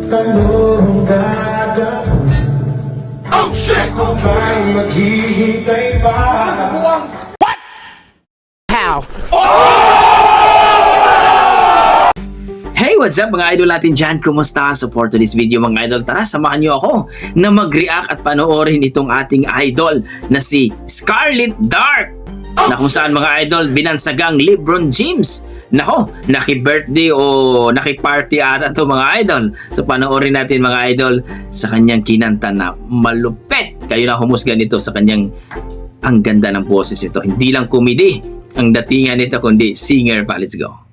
Tanong gagawin. Oh shit! Ako ba'y maghihintay pa? Hey, what's up mga idol natin dyan? Kumusta? Support to this video mga idol. Tara, samahan nyo ako na mag-react at panoorin itong ating idol na si Scarlett Dark. Na kung saan mga idol, binansagang LeBron James. Nako, naki-birthday o naki-party ata to mga idol. So panoorin natin mga idol sa kanyang kinanta na malupit. Kayo na humusga nito sa kanyang ang ganda ng boses ito. Hindi lang comedy ang datingan nito kundi singer pa. Let's go.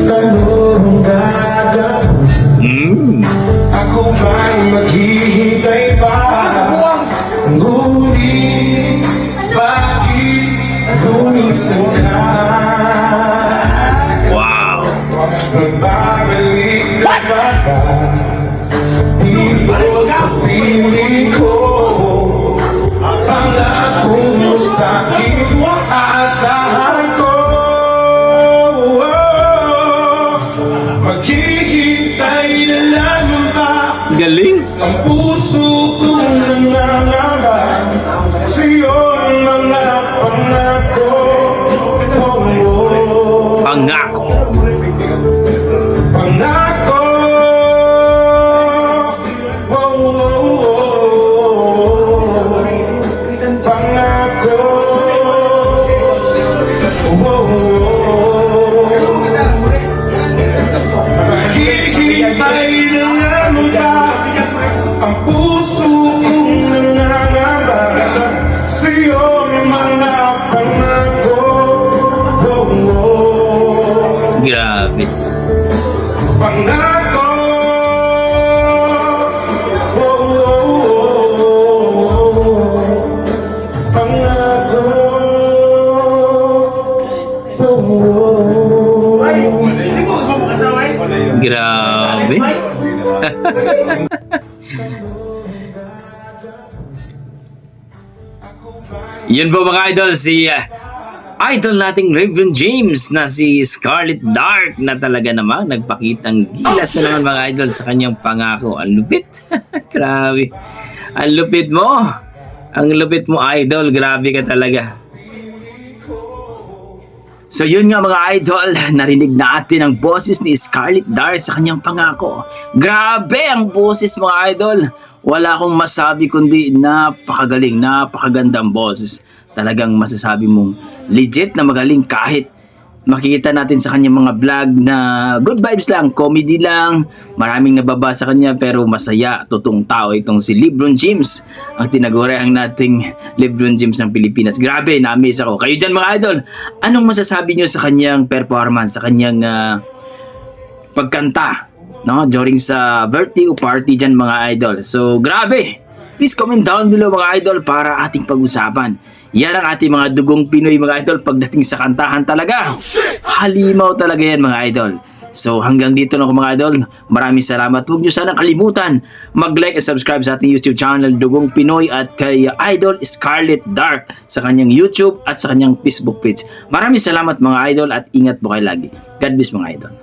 Tanong gagawin. Ako ba'y maghihintay pa? Ngunit bakit lumisan ka? Wow! Magbabalik na ba? Dito sa piling ko pangako mo sa'kin, aasahan ko. Maghihintay na lang ba? Galing! Ang puso kong nangangamba sa'yo ang mga pangako. Pangako! Pangako. Pangako. Maghihintay na lang ba? Ang puso kong nangangamba sa'yo ang mga pangako. Grabe! Pangako. Pangako. Grabe! Yun po mga idol, si idol nating LeBron James na si Scarlett Dark na talaga namang nagpakitang gilas na naman mga idol sa kanyang pangako. Ang lupit! Grabe! Ang lupit mo! Ang lupit mo idol, grabe ka talaga. So yun nga mga idol, narinig natin ang boses ni Scarlett Dark sa kanyang pangako. Grabe ang boses mga idol. Wala akong masabi kundi napakagaling, napakaganda ang boses. Talagang masasabi mong legit na magaling kahit makikita natin sa kanyang mga vlog na good vibes lang, comedy lang, maraming nababa sa kanya pero masaya, totoong tao itong si LeBron James, ang tinaguriang nating LeBron James ng Pilipinas. Grabe, na-amaze ako. Kayo dyan mga idol, anong masasabi nyo sa kanyang performance, sa kanyang pagkanta, no, during sa birthday o party dyan mga idol? So grabe, please comment down below mga idol para ating pag-usapan. Yan ang ating mga dugong Pinoy mga idol pagdating sa kantahan talaga. Halimaw talaga yan mga idol. So hanggang dito na ako mga idol. Maraming salamat. Huwag nyo sanang kalimutan mag-like at subscribe sa ating YouTube channel Dugong Pinoy at kay Idol Scarlett Dark sa kanyang YouTube at sa kanyang Facebook page. Maraming salamat mga idol at ingat po kayo lagi. God bless mga idol.